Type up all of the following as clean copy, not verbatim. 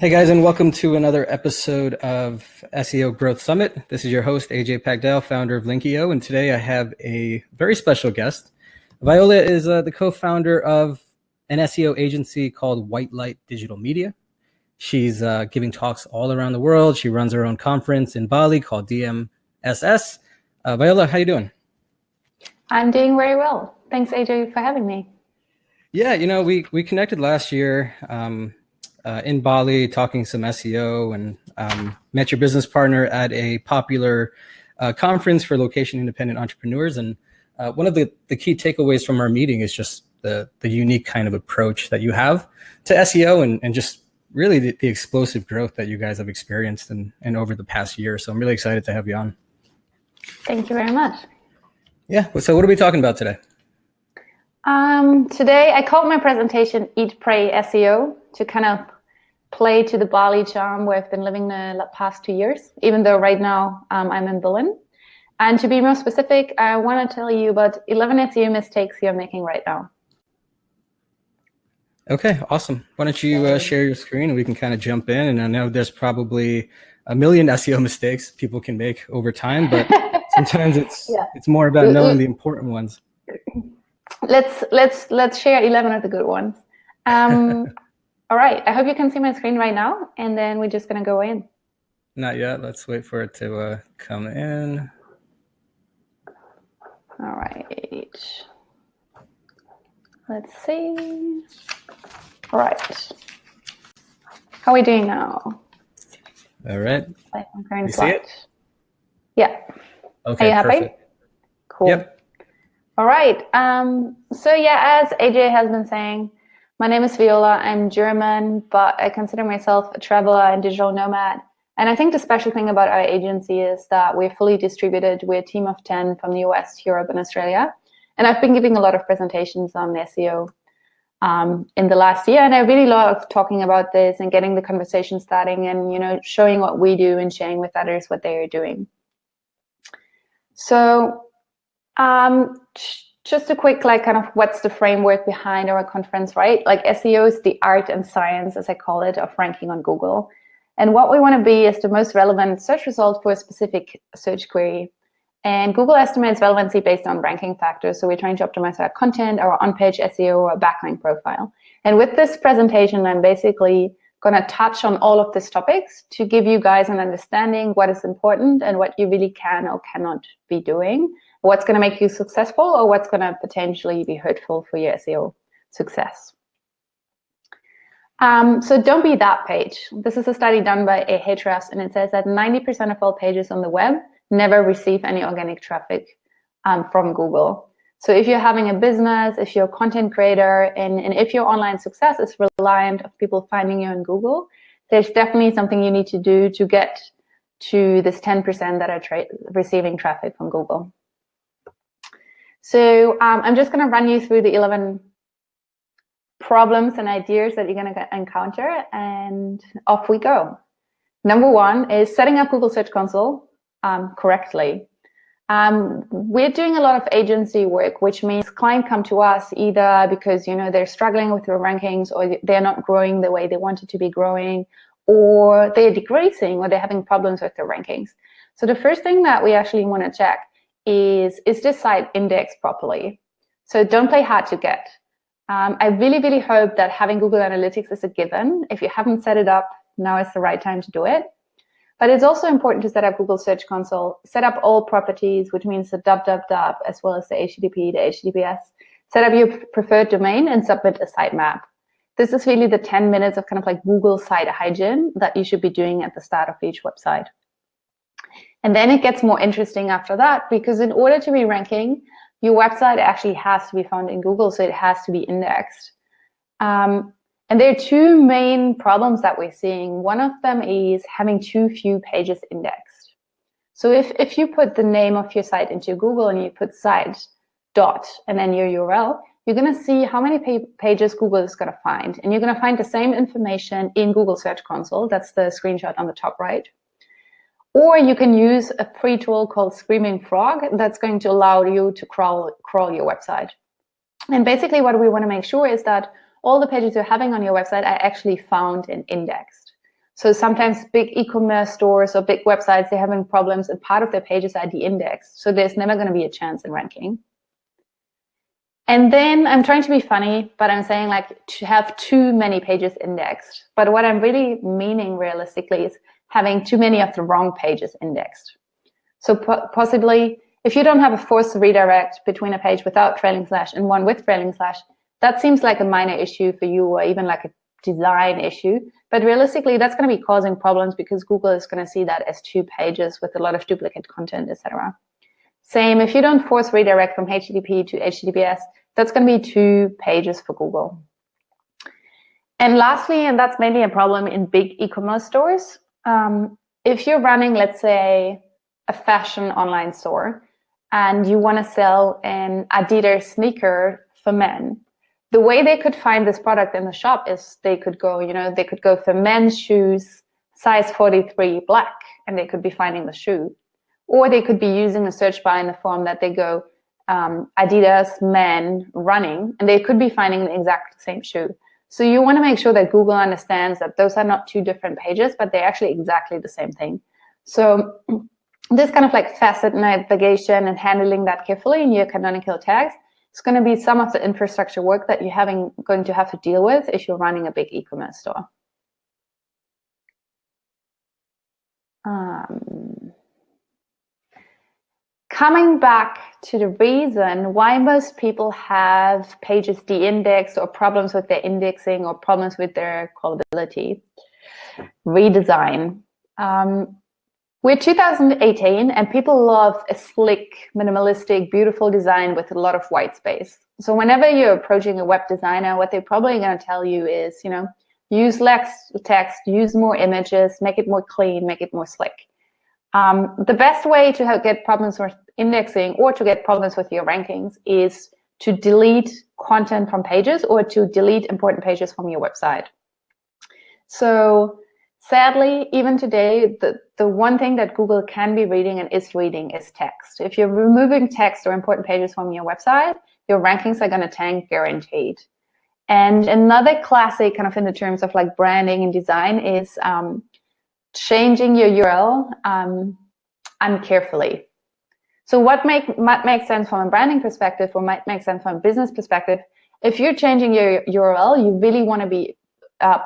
Hey guys, and welcome to another episode of SEO Growth Summit. This is your host, Ajay Paghdal, founder of Linkio, and today I have a very special guest. Viola is the co-founder of an SEO agency called White Light Digital Media. She's giving talks all around the world. She runs her own conference in Bali called DMSS. Viola, how you doing? I'm doing very well. Thanks, Ajay, for having me. Yeah, we connected last year in Bali talking some SEO and met your business partner at a popular conference for location independent entrepreneurs. And one of the key takeaways from our meeting is just the unique kind of approach that you have to SEO and just really the explosive growth that you guys have experienced and over the past year. So I'm really excited to have you on. Thank you very much. Yeah. So what are we talking about today? Today I called my presentation Eat, Pray, SEO to kind of play to the Bali charm where I've been living the past 2 years, even though right now I'm in Berlin. And to be more specific, I want to tell you about 11 SEO mistakes you're making right now. Okay, awesome. Why don't you share your screen and we can kind of jump in. And I know there's probably a million SEO mistakes people can make over time, but sometimes it's more about knowing the important ones. Let's share 11 of the good ones. All right, I hope you can see my screen right now, and then we're just gonna go in. Not yet. Let's wait for it to come in. All right. Let's see. All right. How are we doing now? All right. I'm going to see it? Yeah. Okay, are you happy? perfect. Cool. Yep. All right. So yeah, as Ajay has been saying, my name is Viola. I'm German, but I consider myself a traveler and digital nomad. And I think the special thing about our agency is that we're fully distributed. We're a team of 10 from the US, Europe, and Australia. And I've been giving a lot of presentations on SEO in the last year. And I really love talking about this and getting the conversation starting and, showing what we do and sharing with others what they are doing. So just a quick, kind of what's the framework behind our conference, right? SEO is the art and science, as I call it, of ranking on Google. And what we want to be is the most relevant search result for a specific search query. And Google estimates relevancy based on ranking factors. So we're trying to optimize our content, our on-page SEO, our backlink profile. And with this presentation, I'm basically going to touch on all of these topics to give you guys an understanding what is important and what you really can or cannot be doing, what's going to make you successful or what's going to potentially be hurtful for your SEO success. So don't be that page. This is a study done by Ahrefs, and it says that 90% of all pages on the web never receive any organic traffic from Google. So if you're having a business, if you're a content creator, and if your online success is reliant on people finding you in Google, there's definitely something you need to do to get to this 10% that are receiving traffic from Google. So I'm just going to run you through the 11 problems and ideas that you're going to encounter, and off we go. Number one is setting up Google Search Console correctly. We're doing a lot of agency work, which means clients come to us either because they're struggling with their rankings, or they're not growing the way they wanted to be growing, or they're decreasing, or they're having problems with their rankings. So the first thing that we actually want to check is this site indexed properly? So don't play hard to get. I really, really hope that having Google Analytics is a given. If you haven't set it up, now is the right time to do it. But it's also important to set up Google Search Console, set up all properties, which means the www, as well as the HTTP, the HTTPS, set up your preferred domain and submit a sitemap. This is really the 10 minutes of kind of Google site hygiene that you should be doing at the start of each website. And then it gets more interesting after that, because in order to be ranking, your website actually has to be found in Google, so it has to be indexed. And there are two main problems that we're seeing. One of them is having too few pages indexed. So if you put the name of your site into Google and you put site dot and then your URL, you're going to see how many pages Google is going to find. And you're going to find the same information in Google Search Console. That's the screenshot on the top right. Or you can use a free tool called Screaming Frog that's going to allow you to crawl your website. And basically what we want to make sure is that all the pages you're having on your website are actually found and indexed. So sometimes big e-commerce stores or big websites, they're having problems and part of their pages are de-indexed. So there's never going to be a chance in ranking. And then I'm trying to be funny, but I'm saying like to have too many pages indexed. But what I'm really meaning realistically is having too many of the wrong pages indexed. So possibly if you don't have a forced redirect between a page without trailing slash and one with trailing slash, that seems like a minor issue for you or even like a design issue. But realistically, that's going to be causing problems because Google is going to see that as 2 pages with a lot of duplicate content, etc. Same, if you don't force redirect from HTTP to HTTPS, that's going to be 2 pages for Google. And lastly, and that's mainly a problem in big e-commerce stores, if you're running, let's say, a fashion online store and you want to sell an Adidas sneaker for men, the way they could find this product in the shop is they could go, they could go for men's shoes, size 43 black, and they could be finding the shoe. Or they could be using a search bar in the form that they go Adidas men running, and they could be finding the exact same shoe. So you want to make sure that Google understands that those are not 2 different pages, but they're actually exactly the same thing. So this kind of like facet navigation and handling that carefully in your canonical tags, it's going to be some of the infrastructure work that you're going to have to deal with if you're running a big e-commerce store. Coming back to the reason why most people have pages de-indexed or problems with their indexing or problems with their crawlability. Redesign. We're 2018 and people love a slick, minimalistic, beautiful design with a lot of white space. So whenever you're approaching a web designer, what they're probably going to tell you is, use less text, use more images, make it more clean, make it more slick. The best way to get problems with indexing or to get problems with your rankings is to delete content from pages or to delete important pages from your website. So sadly, even today, the one thing that Google can be reading and is reading is text. If you're removing text or important pages from your website, your rankings are going to tank guaranteed. And another classic kind of in the terms of like branding and design is changing your URL uncarefully. So what might make sense from a branding perspective or might make sense from a business perspective, if you're changing your URL, you really want to be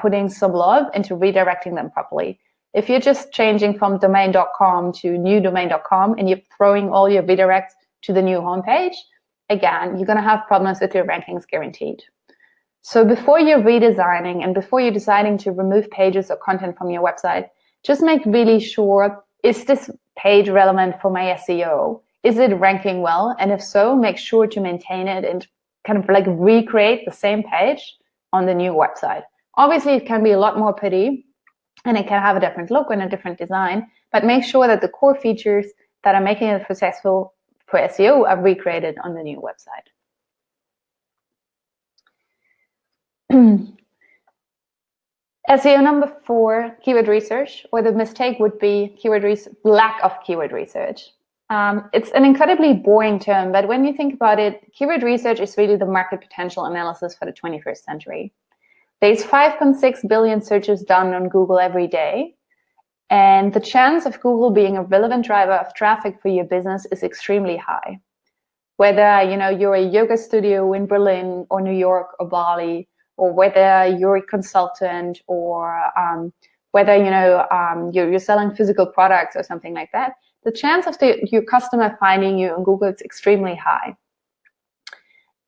putting some love into redirecting them properly. If you're just changing from domain.com to newdomain.com and you're throwing all your redirects to the new homepage, again, you're going to have problems with your rankings guaranteed. So before you're redesigning and before you're deciding to remove pages or content from your website, just make really sure, is this page relevant for my SEO? Is it ranking well? And if so, make sure to maintain it and kind of like recreate the same page on the new website. Obviously, it can be a lot more pretty and it can have a different look and a different design, but make sure that the core features that are making it successful for SEO are recreated on the new website. SEO number 4, keyword research, or the mistake would be lack of keyword research. It's an incredibly boring term, but when you think about it, keyword research is really the market potential analysis for the 21st century. There's 5.6 billion searches done on Google every day, and the chance of Google being a relevant driver of traffic for your business is extremely high. Whether you're a yoga studio in Berlin or New York or Bali, or whether you're a consultant, or whether you're selling physical products or something like that, the chance of your customer finding you on Google is extremely high.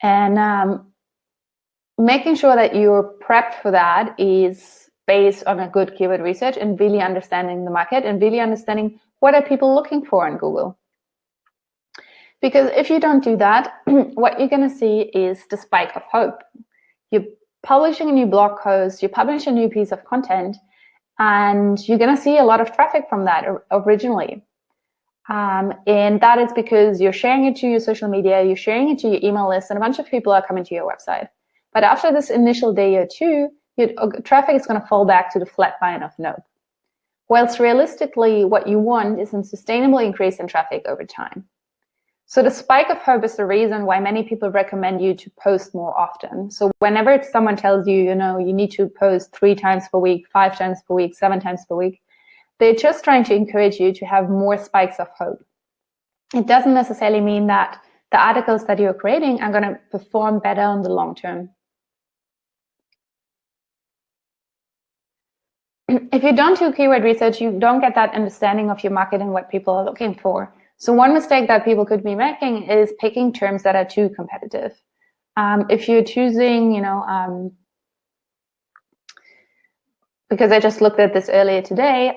And making sure that you're prepped for that is based on a good keyword research and really understanding the market and really understanding what are people looking for on Google. Because if you don't do that, what you're going to see is the spike of hope. You're publishing a new blog post, you publish a new piece of content, and you're going to see a lot of traffic from that originally. And that is because you're sharing it to your social media, you're sharing it to your email list, and a bunch of people are coming to your website. But after this initial day or two, your traffic is going to fall back to the flat line of no. Whilst realistically, what you want is a sustainable increase in traffic over time. So the spike of hope is the reason why many people recommend you to post more often. So whenever someone tells you, you need to post 3 times per week, 5 times per week, 7 times per week, they're just trying to encourage you to have more spikes of hope. It doesn't necessarily mean that the articles that you're creating are going to perform better in the long term. If you don't do keyword research, you don't get that understanding of your market and what people are looking for. So one mistake that people could be making is picking terms that are too competitive. If you're choosing, because I just looked at this earlier today,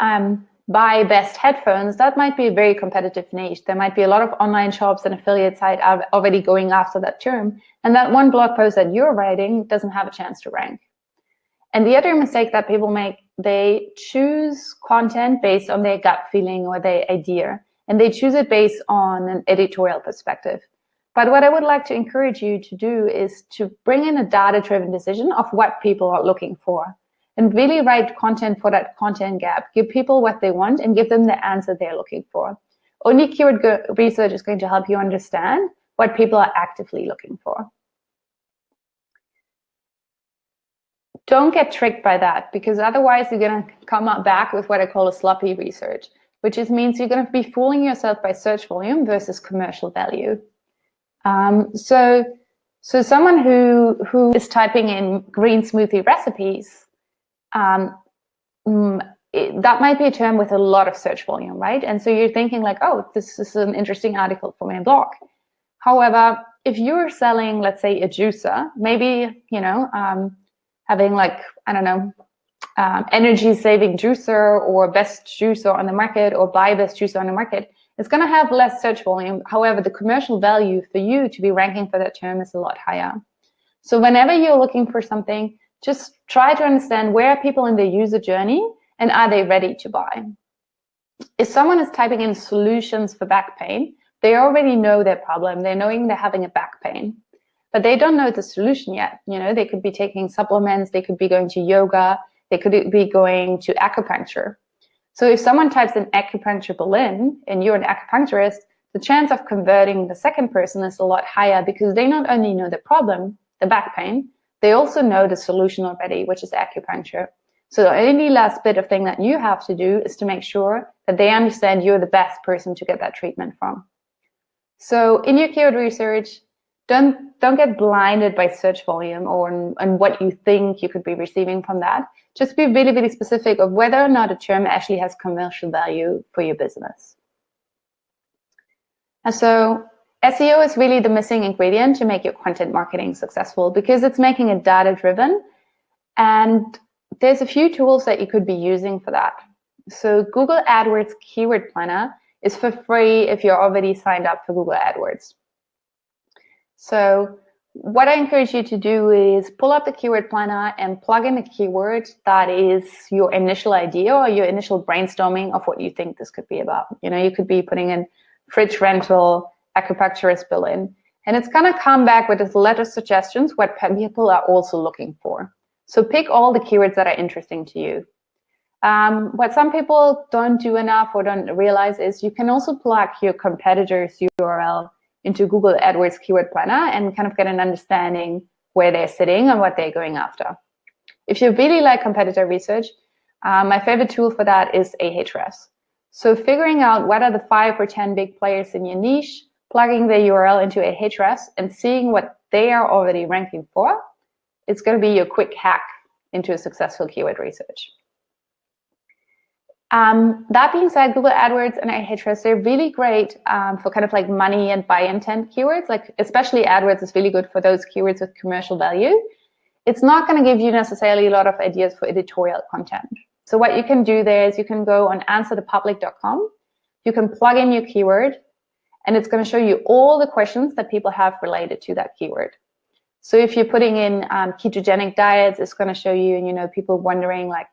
buy best headphones, that might be a very competitive niche. There might be a lot of online shops and affiliate sites are already going after that term. And that one blog post that you're writing doesn't have a chance to rank. And the other mistake that people make, they choose content based on their gut feeling or their idea, and they choose it based on an editorial perspective. But what I would like to encourage you to do is to bring in a data-driven decision of what people are looking for, and really write content for that content gap. Give people what they want and give them the answer they're looking for. Only keyword research is going to help you understand what people are actively looking for. Don't get tricked by that, because otherwise you're going to come up back with what I call a sloppy research, which means you're going to be fooling yourself by search volume versus commercial value. So someone who is typing in green smoothie recipes, that might be a term with a lot of search volume, right? And so you're thinking like, oh, this is an interesting article for my blog. However, if you're selling, let's say, a juicer, maybe, having like, I don't know, energy saving juicer or best juicer on the market or buy best juicer on the market, it's going to have less search volume. However, the commercial value for you to be ranking for that term is a lot higher. So whenever you're looking for something, just try to understand where are people in their user journey and are they ready to buy? If someone is typing in solutions for back pain, they already know their problem. They're knowing they're having a back pain, but they don't know the solution yet. They could be taking supplements, they could be going to yoga, they could be going to acupuncture. So if someone types in acupuncture Berlin and you're an acupuncturist, the chance of converting the second person is a lot higher, because they not only know the problem, the back pain, they also know the solution already, which is acupuncture. So the only last bit of thing that you have to do is to make sure that they understand you're the best person to get that treatment from. So in your keyword research, don't get blinded by search volume and what you think you could be receiving from that. Just be really, really specific of whether or not a term actually has commercial value for your business. And so SEO is really the missing ingredient to make your content marketing successful, because it's making it data-driven. And there's a few tools that you could be using for that. So Google AdWords Keyword Planner is for free if you're already signed up for Google AdWords. So what I encourage you to do is pull up the keyword planner and plug in a keyword that is your initial idea or your initial brainstorming of what you think this could be about. You could be putting in fridge rental, acupuncturist Berlin, and it's going to come back with a lot of suggestions what people are also looking for. So pick all the keywords that are interesting to you. What some people don't do enough or don't realize is you can also plug your competitor's URL into Google AdWords Keyword Planner and kind of get an understanding where they're sitting and what they're going after. If you really like competitor research, my favorite tool for that is Ahrefs. So figuring out what are the 5 or 10 big players in your niche, plugging their URL into Ahrefs and seeing what they are already ranking for, it's going to be your quick hack into a successful keyword research. That being said, Google AdWords and Ahrefs, they're really great for kind of like money and buy intent keywords. Like especially AdWords is really good for those keywords with commercial value. It's not going to give you necessarily a lot of ideas for editorial content. So what you can do there is you can go on answerthepublic.com. You can plug in your keyword, and it's going to show you all the questions that people have related to that keyword. So if you're putting in ketogenic diets, it's going to show you, people wondering like,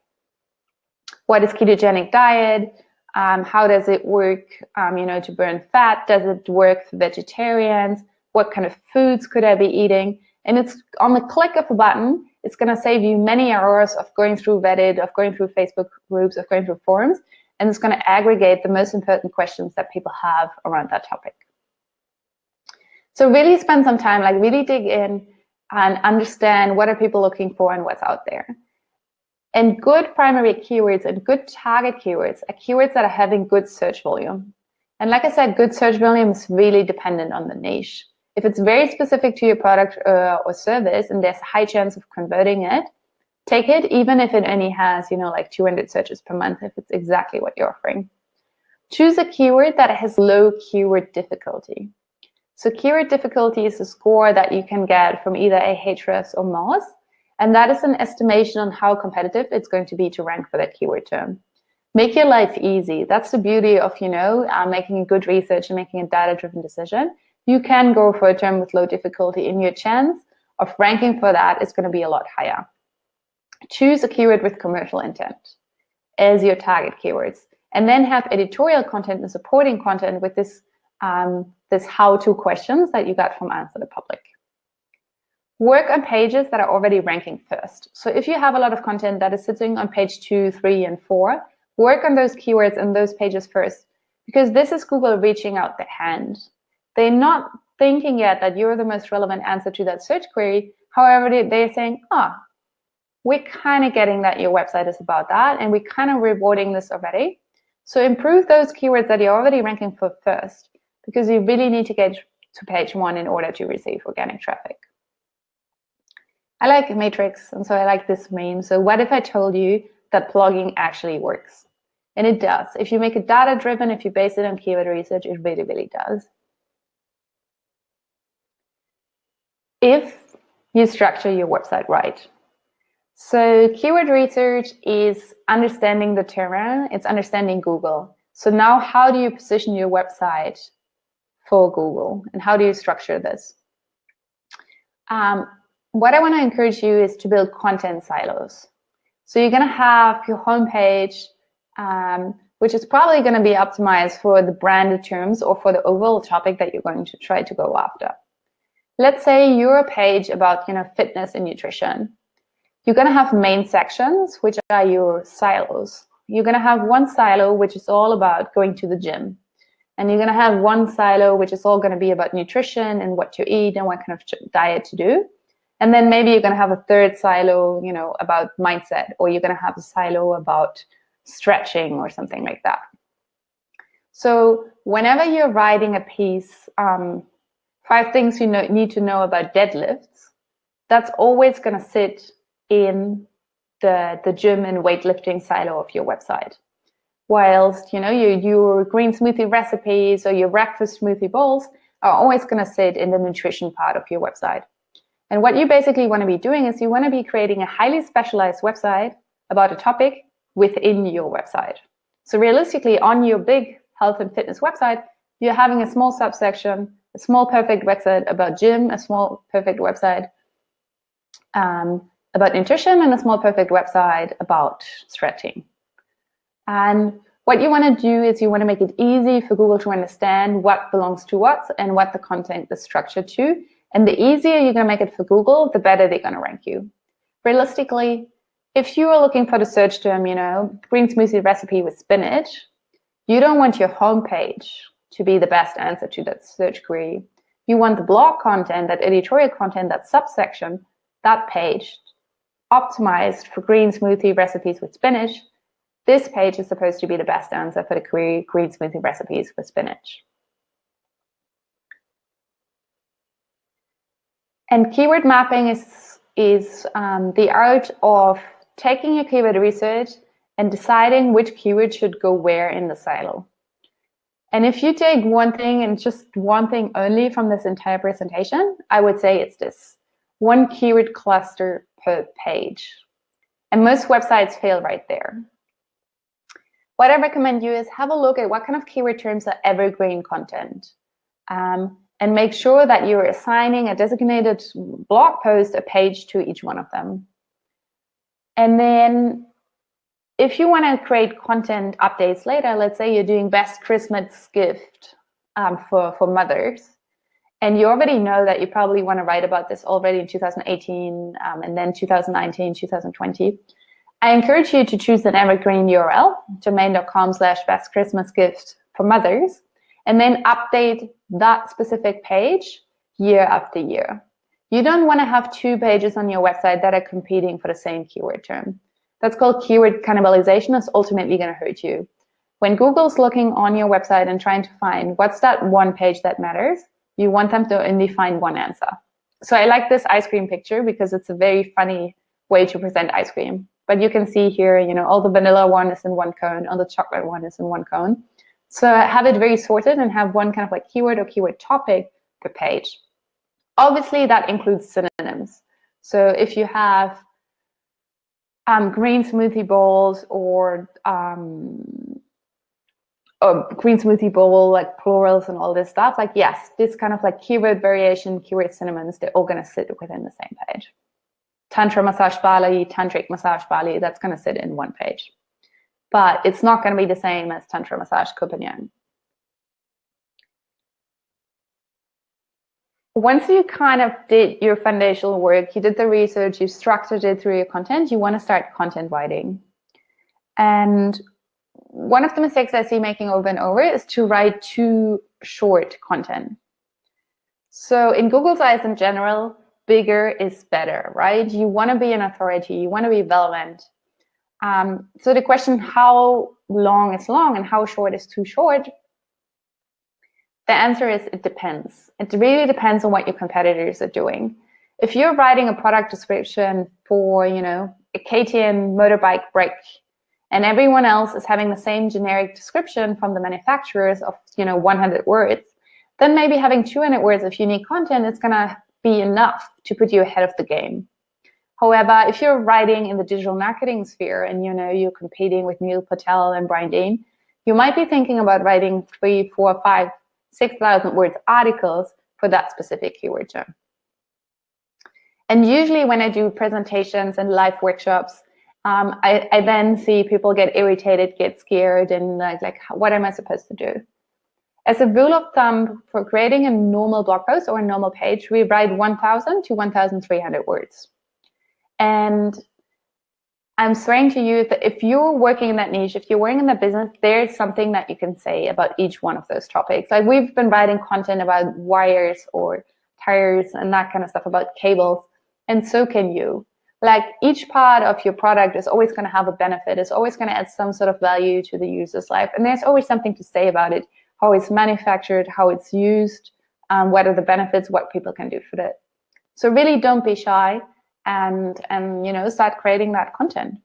what is ketogenic diet? How does it work, to burn fat? Does it work for vegetarians? What kind of foods could I be eating? And it's on the click of a button, it's going to save you many hours of going through Reddit, of going through Facebook groups, of going through forums, and it's going to aggregate the most important questions that people have around that topic. So really spend some time, like really dig in and understand what are people looking for and what's out there. And good primary keywords and good target keywords are keywords that are having good search volume. And like I said, good search volume is really dependent on the niche. If it's very specific to your product or service and there's a high chance of converting it, take it, even if it only has, like 200 searches per month, if it's exactly what you're offering. Choose a keyword that has low keyword difficulty. So keyword difficulty is a score that you can get from either Ahrefs or Moz, and that is an estimation on how competitive it's going to be to rank for that keyword term. Make your life easy. That's the beauty of, making good research and making a data-driven decision. You can go for a term with low difficulty, and your chance of ranking for that is going to be a lot higher. Choose a keyword with commercial intent as your target keywords, and then have editorial content and supporting content with this how-to questions that you got from Answer the Public. Work on pages that are already ranking first. So if you have a lot of content that is sitting on page 2, 3, and 4, work on those keywords and those pages first, because this is Google reaching out their hand. They're not thinking yet that you're the most relevant answer to that search query. However, they're saying, we're kind of getting that your website is about that, and we're kind of rewarding this already. So improve those keywords that you're already ranking for first, because you really need to get to page 1 in order to receive organic traffic. I like Matrix, and so I like this meme. So what if I told you that blogging actually works? And it does. If you make it data-driven, if you base it on keyword research, it really, really does. If you structure your website right. So keyword research is understanding the terrain, it's understanding Google. So now how do you position your website for Google, and how do you structure this? What I want to encourage you is to build content silos. So you're going to have your homepage, which is probably going to be optimized for the branded terms or for the overall topic that you're going to try to go after. Let's say you're a page about fitness and nutrition. You're going to have main sections, which are your silos. You're going to have one silo, which is all about going to the gym. And you're going to have one silo, which is all going to be about nutrition and what to eat and what kind of diet to do. And then maybe you're going to have a third silo, about mindset, or you're going to have a silo about stretching or something like that. So whenever you're writing a piece, 5 things you need to know about deadlifts, that's always going to sit in the gym and weightlifting silo of your website. Whilst, your green smoothie recipes or your breakfast smoothie bowls are always going to sit in the nutrition part of your website. And what you basically want to be doing is you want to be creating a highly specialized website about a topic within your website. So realistically, on your big health and fitness website, you're having a small subsection, a small perfect website about gym, a small perfect website about nutrition, and a small perfect website about stretching. And what you want to do is you want to make it easy for Google to understand what belongs to what and what the content is structured to. And the easier you're going to make it for Google, the better they're going to rank you. Realistically, if you are looking for the search term, green smoothie recipe with spinach, you don't want your homepage to be the best answer to that search query. You want the blog content, that editorial content, that subsection, that page optimized for green smoothie recipes with spinach. This page is supposed to be the best answer for the query green smoothie recipes with spinach. And keyword mapping is the art of taking your keyword research and deciding which keyword should go where in the silo. And if you take one thing and just one thing only from this entire presentation, I would say it's this: one keyword cluster per page. And most websites fail right there. What I recommend you is have a look at what kind of keyword terms are evergreen content. And make sure that you're assigning a designated blog post, a page to each one of them. And then if you want to create content updates later, let's say you're doing best Christmas gift for mothers, and you already know that you probably want to write about this already in 2018 and then 2019, 2020. I encourage you to choose an evergreen URL, domain.com/bestchristmasgift for mothers, and then update that specific page year after year. You don't want to have 2 pages on your website that are competing for the same keyword term. That's called keyword cannibalization. That's ultimately going to hurt you. When Google's looking on your website and trying to find what's that one page that matters, you want them to only find one answer. So I like this ice cream picture because it's a very funny way to present ice cream. But you can see here, all the vanilla one is in one cone, all the chocolate one is in one cone. So have it very sorted and have one kind of like keyword or keyword topic per page. Obviously, that includes synonyms. So if you have green smoothie bowls or green smoothie bowl, like plurals and all this stuff, like, yes, this kind of like keyword variation, keyword synonyms, they're all going to sit within the same page. Tantra massage Bali, tantric massage Bali, that's going to sit in one page. But it's not going to be the same as Tantra massage Copenhagen. Once you kind of did your foundational work, you did the research, you structured it through your content, you want to start content writing. And one of the mistakes I see making over and over is to write too short content. So in Google's eyes in general, bigger is better, right? You want to be an authority, you want to be relevant. So the question, how long is long and how short is too short? The answer is it depends. It really depends on what your competitors are doing. If you're writing a product description for, a KTM motorbike brake, and everyone else is having the same generic description from the manufacturers of, 100 words, then maybe having 200 words of unique content is going to be enough to put you ahead of the game. However, if you're writing in the digital marketing sphere and, you're competing with Neil Patel and Brian Dean, you might be thinking about writing 3, 4, 5, 6,000 words articles for that specific keyword term. And usually when I do presentations and live workshops, I then see people get irritated, get scared, and like, what am I supposed to do? As a rule of thumb, for creating a normal blog post or a normal page, we write 1,000 to 1,300 words. And I'm swearing to you that if you're working in that niche, if you're working in that business, there's something that you can say about each one of those topics. Like, we've been writing content about wires or tires and that kind of stuff, about cables, and so can you. Like, each part of your product is always going to have a benefit. It's always going to add some sort of value to the user's life. And there's always something to say about it, how it's manufactured, how it's used, what are the benefits, what people can do for it. So really don't be shy and start creating that content.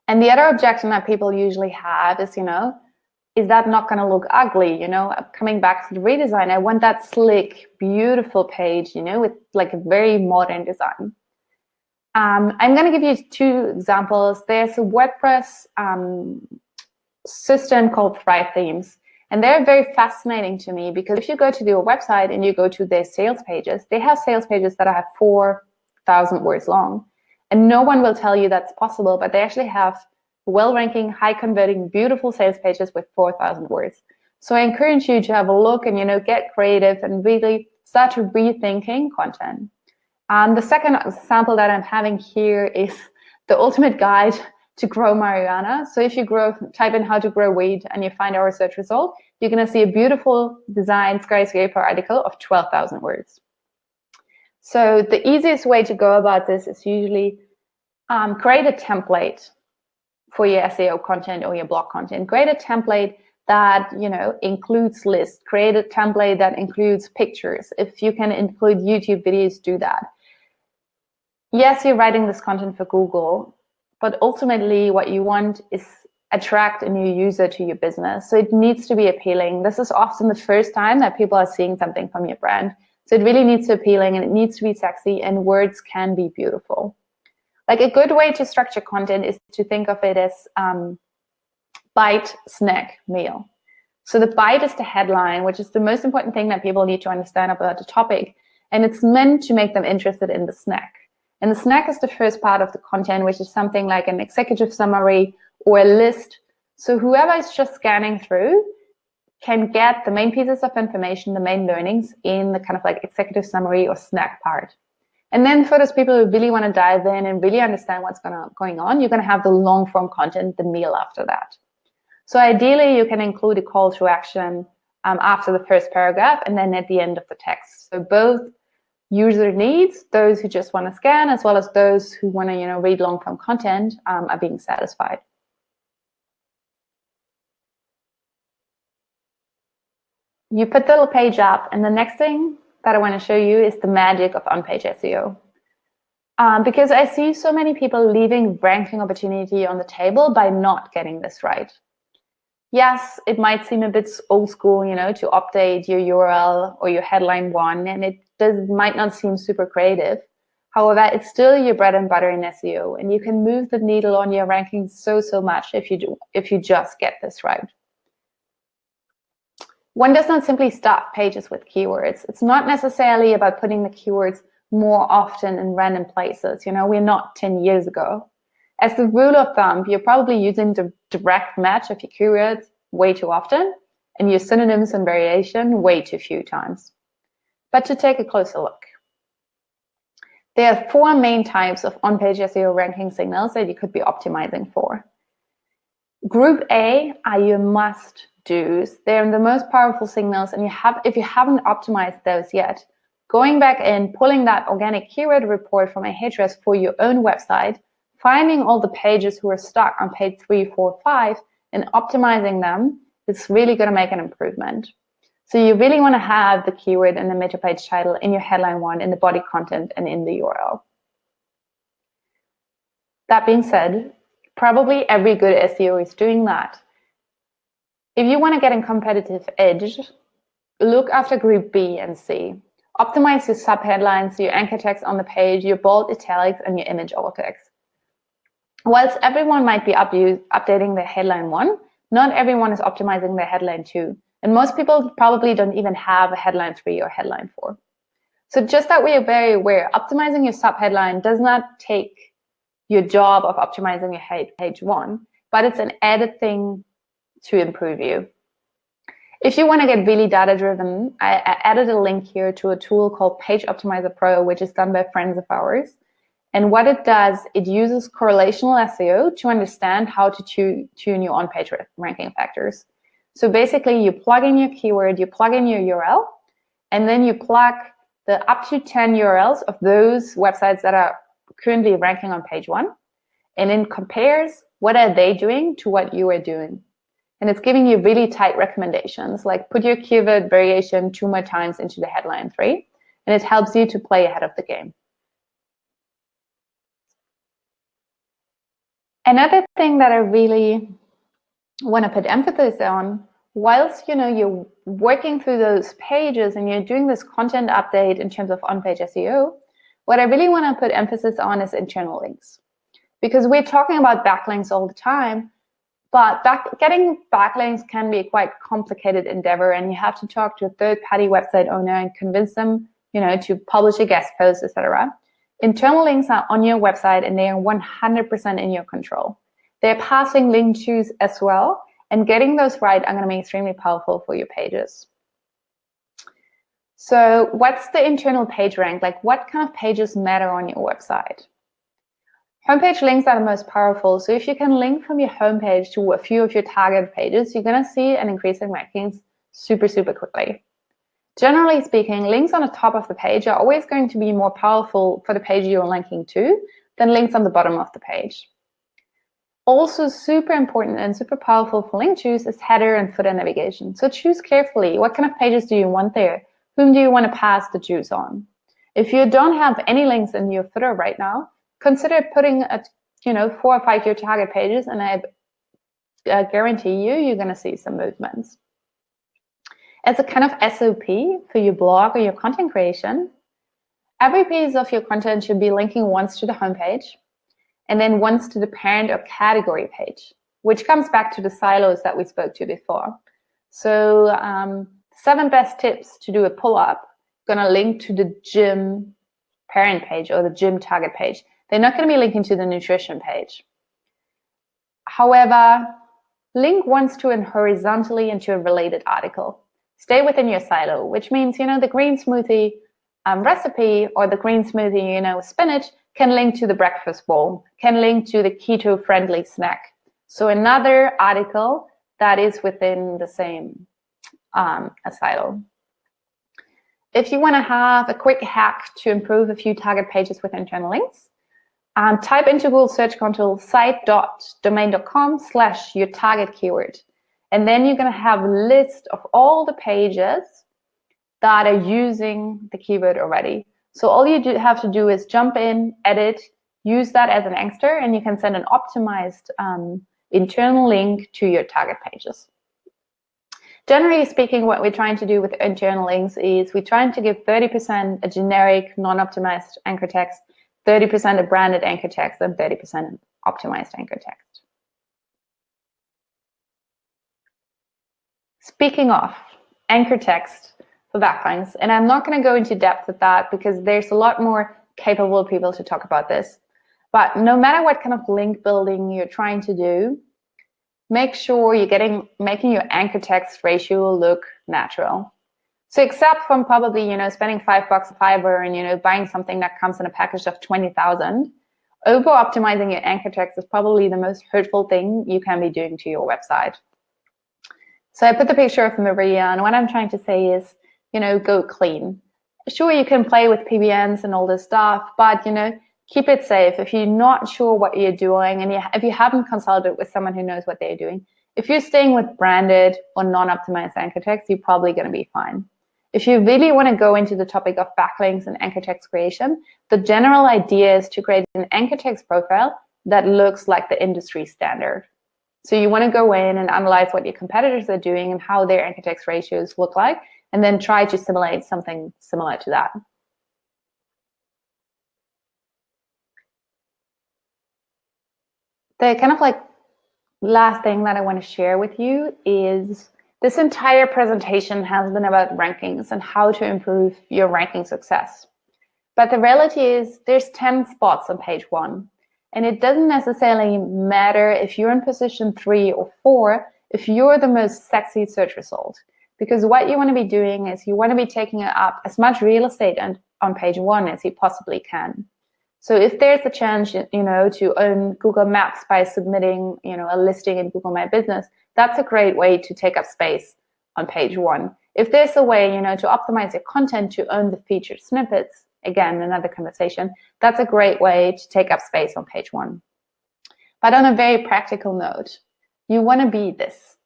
And the other objection that people usually have is, is that not going to look ugly? Coming back to the redesign, I want that slick, beautiful page, with like a very modern design. I'm going to give you 2 examples. There's a WordPress system called Thrive Themes, and they're very fascinating to me because if you go to their website and you go to their sales pages, they have sales pages that are 4,000 words long, and no one will tell you that's possible, but they actually have well-ranking, high-converting, beautiful sales pages with 4,000 words. So I encourage you to have a look and get creative and really start to rethinking content. The second example that I'm having here is the ultimate guide to grow marijuana. So if you type in how to grow weed and you find our search result, you're going to see a beautiful design skyscraper article of 12,000 words. So the easiest way to go about this is usually create a template for your SEO content or your blog content. Create a template that includes lists. Create a template that includes pictures. If you can include YouTube videos, do that. Yes, you're writing this content for Google, but ultimately what you want is attract a new user to your business. So it needs to be appealing. This is often the first time that people are seeing something from your brand. So it really needs to be appealing and it needs to be sexy, and words can be beautiful. Like, a good way to structure content is to think of it as bite, snack, meal. So the bite is the headline, which is the most important thing that people need to understand about the topic. And it's meant to make them interested in the snack. And the snack is the first part of the content, which is something like an executive summary or a list. So whoever is just scanning through can get the main pieces of information, the main learnings in the kind of like executive summary or snack part. And then for those people who really want to dive in and really understand what's going on, you're going to have the long form content, the meal after that. So ideally, you can include a call to action after the first paragraph and then at the end of the text. So both user needs, those who just want to scan, as well as those who want to, read long-form content, are being satisfied. You put the page up, and the next thing that I want to show you is the magic of OnPage SEO. Because I see so many people leaving ranking opportunity on the table by not getting this right. Yes, it might seem a bit old school, to update your URL or your headline 1, and it might not seem super creative. However, it's still your bread and butter in SEO, and you can move the needle on your rankings so much if you just get this right. One does not simply stuff pages with keywords. It's not necessarily about putting the keywords more often in random places. We're not 10 years ago. As the rule of thumb, you're probably using the direct match of your keywords way too often and your synonyms and variation way too few times. But to take a closer look, there are 4 main types of on-page SEO ranking signals that you could be optimizing for. Group A are your must-dos. They're the most powerful signals, and if you haven't optimized those yet, going back and pulling that organic keyword report from Ahrefs for your own website, finding all the pages who are stuck on page 3, 4, 5, and optimizing them is really going to make an improvement. So you really want to have the keyword in the meta page title, in your headline 1, in the body content, and in the URL. That being said, probably every good SEO is doing that. If you want to get a competitive edge, look after group B and C. Optimize your subheadlines, your anchor text on the page, your bold italics, and your image alt text. Whilst everyone might be updating their headline 1, not everyone is optimizing their headline 2. And most people probably don't even have a headline 3 or headline 4. So just that we are very aware, optimizing your subheadline does not take your job of optimizing your page 1, but it's an added thing to improve you. If you want to get really data-driven, I added a link here to a tool called Page Optimizer Pro, which is done by friends of ours. And what it does, it uses correlational SEO to understand how to tune your on-page ranking factors. So basically, you plug in your keyword, you plug in your URL, and then you plug the up to 10 URLs of those websites that are currently ranking on page 1, and then compares what are they doing to what you are doing. And it's giving you really tight recommendations, like put your keyword variation 2 more times into the headline 3, and it helps you to play ahead of the game. Another thing that I really want to put emphasis on, whilst you're working through those pages and you're doing this content update in terms of on-page SEO, what I really want to put emphasis on is internal links. Because we're talking about backlinks all the time, but getting backlinks can be a quite complicated endeavor, and you have to talk to a third-party website owner and convince them, to publish a guest post, etc. Internal links are on your website, and they are 100% in your control. They're passing link queues as well, and getting those right are going to be extremely powerful for your pages. So what's the internal page rank? Like, what kind of pages matter on your website? Homepage links are the most powerful. So if you can link from your homepage to a few of your target pages, you're going to see an increase in rankings super quickly. Generally speaking, links on the top of the page are always going to be more powerful for the page you're linking to than links on the bottom of the page. Also super important and super powerful for link choose is header and footer navigation. So choose carefully. What kind of pages do you want there? Whom do you want to pass the juice on? If you don't have any links in your footer right now, consider putting 4 or 5 your target pages, and I guarantee you're going to see some movements. As a kind of SOP for your blog or your content creation, every piece of your content should be linking once to the homepage and then once to the parent or category page, which comes back to the silos that we spoke to before. So 7 best tips to do a pull-up, going to link to the gym parent page or the gym target page. They're not going to be linking to the nutrition page. However, link once to and horizontally into a related article. Stay within your silo, which means, the green smoothie recipe or the green smoothie, spinach can link to the breakfast bowl, can link to the keto-friendly snack. So another article that is within the same a silo. If you want to have a quick hack to improve a few target pages with internal links, type into Google Search Console site.domain.com/your target keyword. And then you're going to have a list of all the pages that are using the keyword already. So all you have to do is jump in, edit, use that as an anchor, and you can send an optimized internal link to your target pages. Generally speaking, what we're trying to do with internal links is we're trying to give 30% a generic, non-optimized anchor text, 30% a branded anchor text, and 30% optimized anchor text. Speaking of anchor text for backlinks, and I'm not going to go into depth with that because there's a lot more capable people to talk about this. But no matter what kind of link building you're trying to do, make sure you're making your anchor text ratio look natural. So except from probably, spending $5 a Fiverr and, buying something that comes in a package of 20,000, over-optimizing your anchor text is probably the most hurtful thing you can be doing to your website. So I put the picture of Maria, and what I'm trying to say is, go clean. Sure, you can play with PBNs and all this stuff, but, keep it safe. If you're not sure what you're doing, and if you haven't consulted with someone who knows what they're doing, if you're staying with branded or non-optimized anchor text, you're probably going to be fine. If you really want to go into the topic of backlinks and anchor text creation, the general idea is to create an anchor text profile that looks like the industry standard. So you want to go in and analyze what your competitors are doing and how their anchor text ratios look like, and then try to simulate something similar to that. The kind of last thing that I want to share with you is this entire presentation has been about rankings and how to improve your ranking success. But the reality is there's 10 spots on page 1. And it doesn't necessarily matter if you're in position 3 or 4, if you're the most sexy search result. Because what you want to be doing is you want to be taking up as much real estate on page 1 as you possibly can. So if there's a chance, to own Google Maps by submitting, a listing in Google My Business, that's a great way to take up space on page 1. If there's a way, to optimize your content to own the featured snippets, again, another conversation, that's a great way to take up space on page 1. But on a very practical note, you want to be this.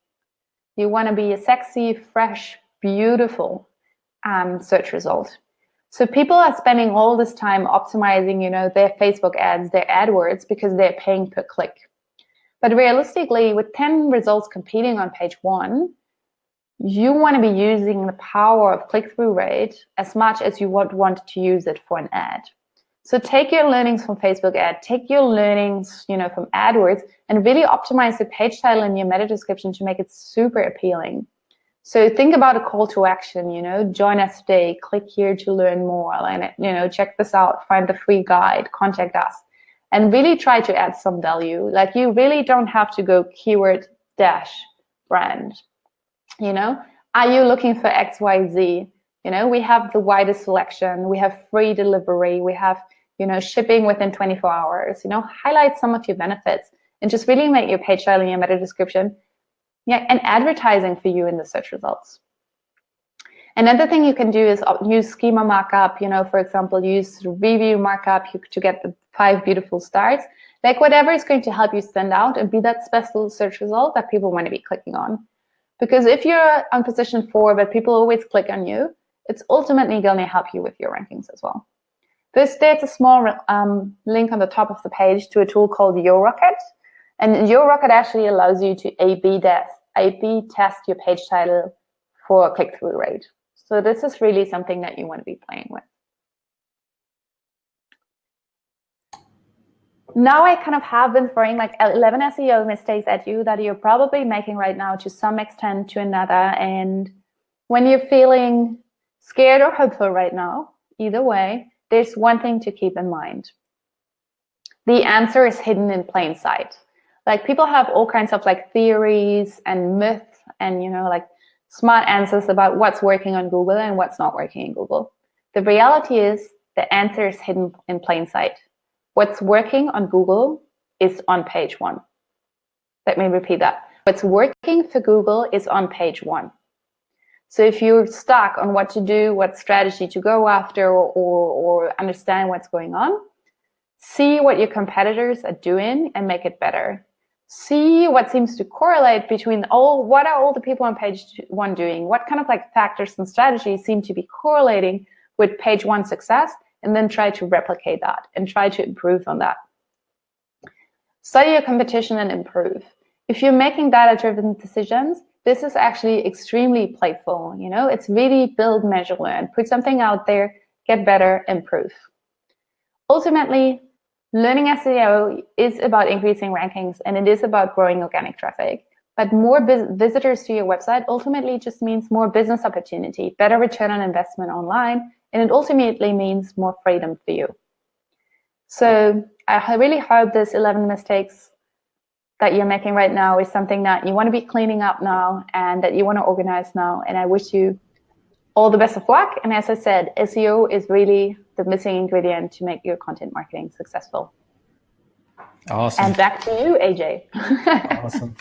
You want to be a sexy, fresh, beautiful search result. So people are spending all this time optimizing, their Facebook ads, their AdWords, because they're paying per click. But realistically, with 10 results competing on page 1, you want to be using the power of click-through rate as much as you want to use it for an ad. So take your learnings from Facebook ad, take your learnings, from AdWords, and really optimize the page title and your meta description to make it super appealing. So think about a call to action, join us today, click here to learn more, and check this out, find the free guide, contact us, and really try to add some value. You really don't have to go keyword dash brand. Are you looking for XYZ? We have the widest selection, we have free delivery, we have, shipping within 24 hours, highlight some of your benefits and just really make your page title and your meta description and advertising for you in the search results. Another thing you can do is use schema markup, for example, use review markup to get the 5 beautiful stars, whatever is going to help you stand out and be that special search result that people want to be clicking on. Because if you're on position 4, but people always click on you, it's ultimately going to help you with your rankings as well. There's a small link on the top of the page to a tool called YoRocket. And YoRocket actually allows you to A/B test your page title for click-through rate. So this is really something that you want to be playing with. Now I kind of have been throwing 11 SEO mistakes at you that you're probably making right now to some extent to another. And when you're feeling scared or hopeful right now, either way, there's one thing to keep in mind. The answer is hidden in plain sight. People have all kinds of theories and myths and, smart answers about what's working on Google and what's not working in Google. The reality is the answer is hidden in plain sight. What's working on Google is on page 1. Let me repeat that. What's working for Google is on page 1. So if you're stuck on what to do, what strategy to go after, or understand what's going on, see what your competitors are doing and make it better. See what seems to correlate between what are all the people on page 1 doing? What kind of like factors and strategies seem to be correlating with page 1 success, and then try to replicate that and try to improve on that. Study your competition and improve. If you're making data-driven decisions, this is actually extremely playful. It's really build, measure, learn. Put something out there, get better, improve. Ultimately, learning SEO is about increasing rankings, and it is about growing organic traffic. But more visitors to your website ultimately just means more business opportunity, better return on investment online, and it ultimately means more freedom for you. So I really hope this 11 mistakes that you're making right now is something that you want to be cleaning up now and that you want to organize now. And I wish you all the best of luck. And as I said, SEO is really the missing ingredient to make your content marketing successful. Awesome. And back to you, AJ. Awesome.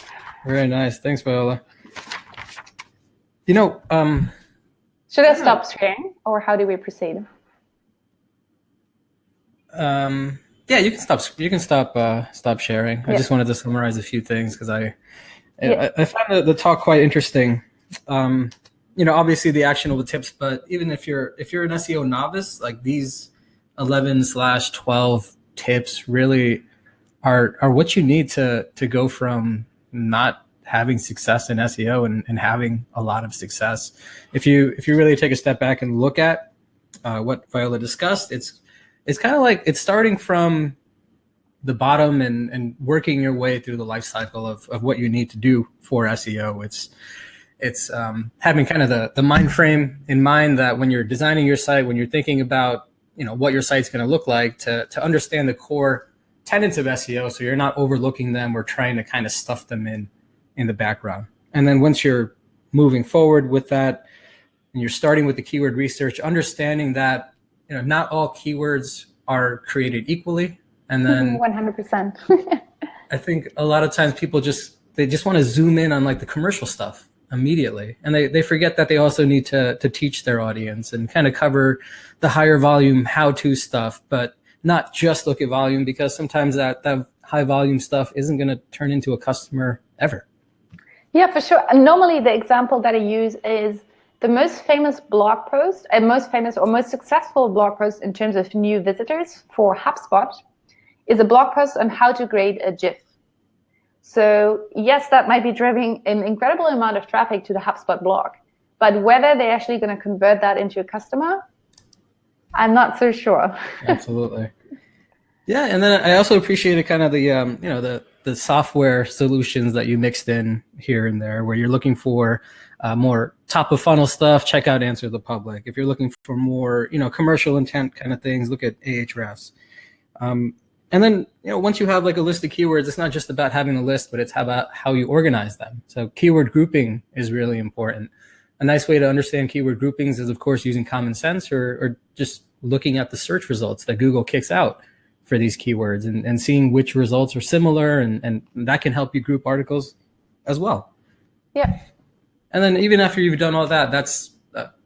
Very nice. Thanks, Viola. Should I stop sharing, or how do we proceed? Yeah, you can stop. You can stop sharing. I just wanted to summarize a few things because I found the talk quite interesting. Obviously the actionable tips, but even if you're an SEO novice, like these 11/12 tips really are what you need to go from not having success in SEO and having a lot of success. If you really take a step back and look at what Viola discussed, it's kind of like it's starting from the bottom and working your way through the life cycle of what you need to do for SEO. It's having kind of the mind frame in mind that when you're designing your site, when you're thinking about what your site's going to look like, to understand the core tenets of SEO, so you're not overlooking them or trying to kind of stuff them in the background. And then once you're moving forward with that, and you're starting with the keyword research, understanding that not all keywords are created equally. And then 100%. I think a lot of times people just want to zoom in on like the commercial stuff immediately. And they forget that they also need to teach their audience and kind of cover the higher volume how-to stuff, but not just look at volume, because sometimes that high volume stuff isn't going to turn into a customer ever. Yeah, for sure. Normally the example that I use is the most famous blog post, and most successful blog post in terms of new visitors for HubSpot is a blog post on how to grade a GIF. So yes, that might be driving an incredible amount of traffic to the HubSpot blog, but whether they're actually going to convert that into a customer, I'm not so sure. Absolutely. Yeah, and then I also appreciated kind of the software solutions that you mixed in here and there, where you're looking for more top of funnel stuff, check out Answer the Public. If you're looking for more, commercial intent kind of things, look at Ahrefs. And then, once you have like a list of keywords, it's not just about having a list, but it's about how you organize them. So keyword grouping is really important. A nice way to understand keyword groupings is, of course, using common sense or just looking at the search results that Google kicks out for these keywords and seeing which results are similar, and that can help you group articles as well. Yeah. And then even after you've done all that, that's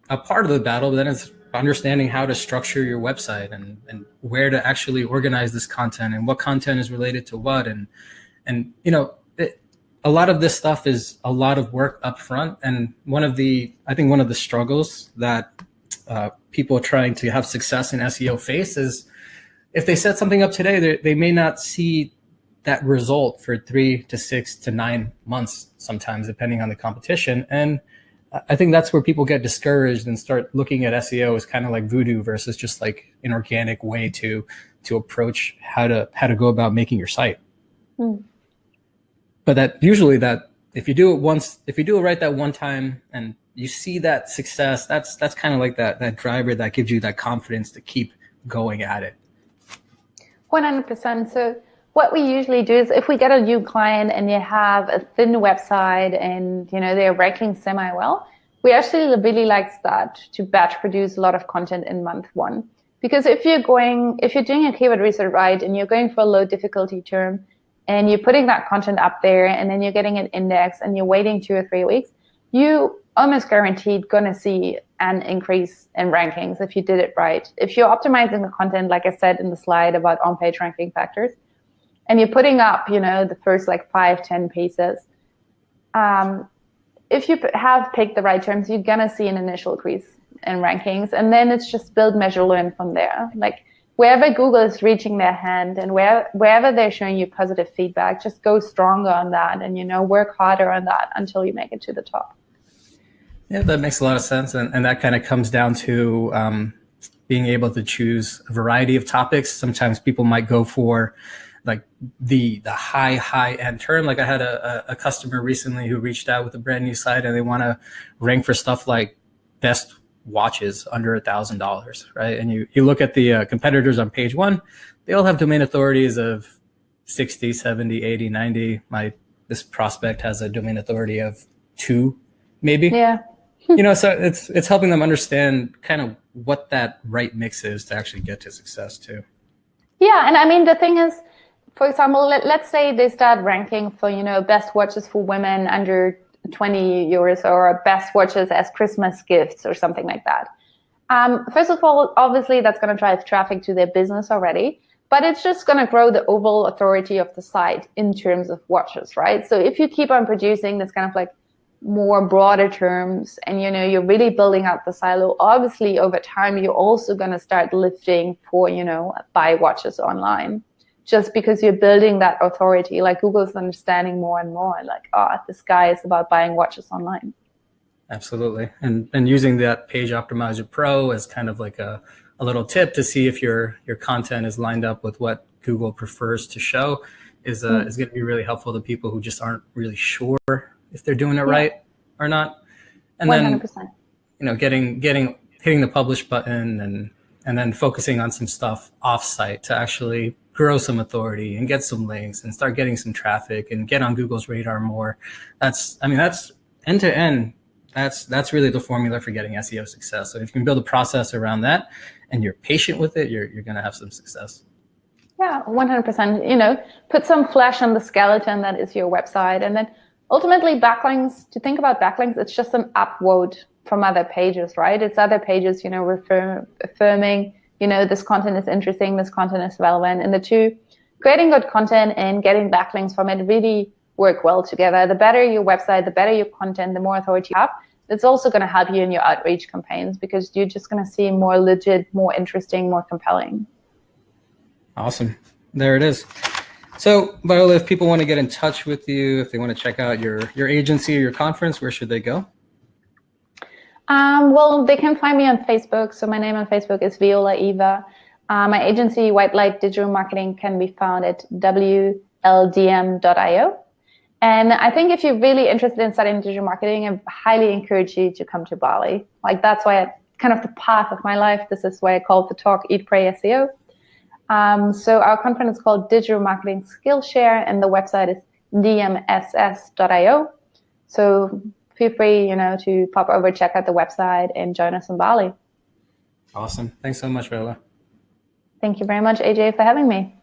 a part of the battle, but then it's understanding how to structure your website and where to actually organize this content and what content is related to what. And a lot of this stuff is a lot of work up front. And I think one of the struggles that people trying to have success in SEO face is if they set something up today, they may not see that result for 3 to 6 to 9 months, sometimes depending on the competition. And I think that's where people get discouraged and start looking at SEO as kind of like voodoo versus just like an organic way to approach how to go about making your site. But that usually if you do it right that one time and you see that success, that's kind of like that driver that gives you that confidence to keep going at it. 100%. So what we usually do is if we get a new client and they have a thin website and they're ranking semi-well, we actually really like that to batch produce a lot of content in month 1. Because if you're doing a keyword research right and you're going for a low difficulty term and you're putting that content up there and then you're getting an index and you're waiting 2 or 3 weeks, you almost guaranteed going to see an increase in rankings if you did it right. If you're optimizing the content, like I said in the slide about on-page ranking factors, and you're putting up, the first like 5-10 pieces, if you have picked the right terms, you're going to see an initial increase in rankings. And then it's just build, measure, learn from there. Like wherever Google is reaching their hand and wherever they're showing you positive feedback, just go stronger on that and, work harder on that until you make it to the top. Yeah, that makes a lot of sense. And that kind of comes down to being able to choose a variety of topics. Sometimes people might go for like the high end term. Like I had a customer recently who reached out with a brand new site and they want to rank for stuff like best watches under $1,000, right? And you look at the competitors on page one, they all have domain authorities of 60, 70, 80, 90. This prospect has a domain authority of 2, maybe. Yeah. So it's helping them understand kind of what that right mix is to actually get to success too. Yeah, and I mean, the thing is, for example, let's say they start ranking for, best watches for women under 20 euros or best watches as Christmas gifts or something like that. First of all, obviously that's going to drive traffic to their business already, but it's just going to grow the overall authority of the site in terms of watches, right? So if you keep on producing this kind of like more broader terms and, you're really building out the silo, obviously over time, you're also going to start lifting for, buy watches online. Just because you're building that authority, like Google's understanding more and more, like, this guy is about buying watches online. Absolutely. And using that Page Optimizer Pro as kind of like a little tip to see if your content is lined up with what Google prefers to show is going to be really helpful to people who just aren't really sure if they're doing it right or not. And 100%. then, hitting the publish button and then focusing on some stuff offsite to actually grow some authority and get some links and start getting some traffic and get on Google's radar more. That's end to end. That's really the formula for getting SEO success. So if you can build a process around that and you're patient with it, you're going to have some success. Yeah, 100%. Put some flesh on the skeleton that is your website. And then ultimately backlinks, to think about backlinks, it's just an upvote from other pages, right? It's other pages, affirming, this content is interesting, this content is relevant. And the two, creating good content and getting backlinks from it really work well together. The better your website, the better your content, the more authority you have. It's also going to help you in your outreach campaigns because you're just going to see more legit, more interesting, more compelling. Awesome. There it is. So Viola, if people want to get in touch with you, if they want to check out your agency or your conference, where should they go? Well, they can find me on Facebook. So my name on Facebook is Viola Eva. My agency, White Liight Digital Marketing, can be found at WLDM.io. And I think if you're really interested in studying digital marketing, I highly encourage you to come to Bali. Like that's why kind of the path of my life. This is why I call the talk Eat, Pray, SEO. So our conference is called Digital Marketing Skillshare, and the website is dmss.io. So feel free, to pop over, check out the website, and join us in Bali. Awesome. Thanks so much, Viola. Thank you very much, AJ, for having me.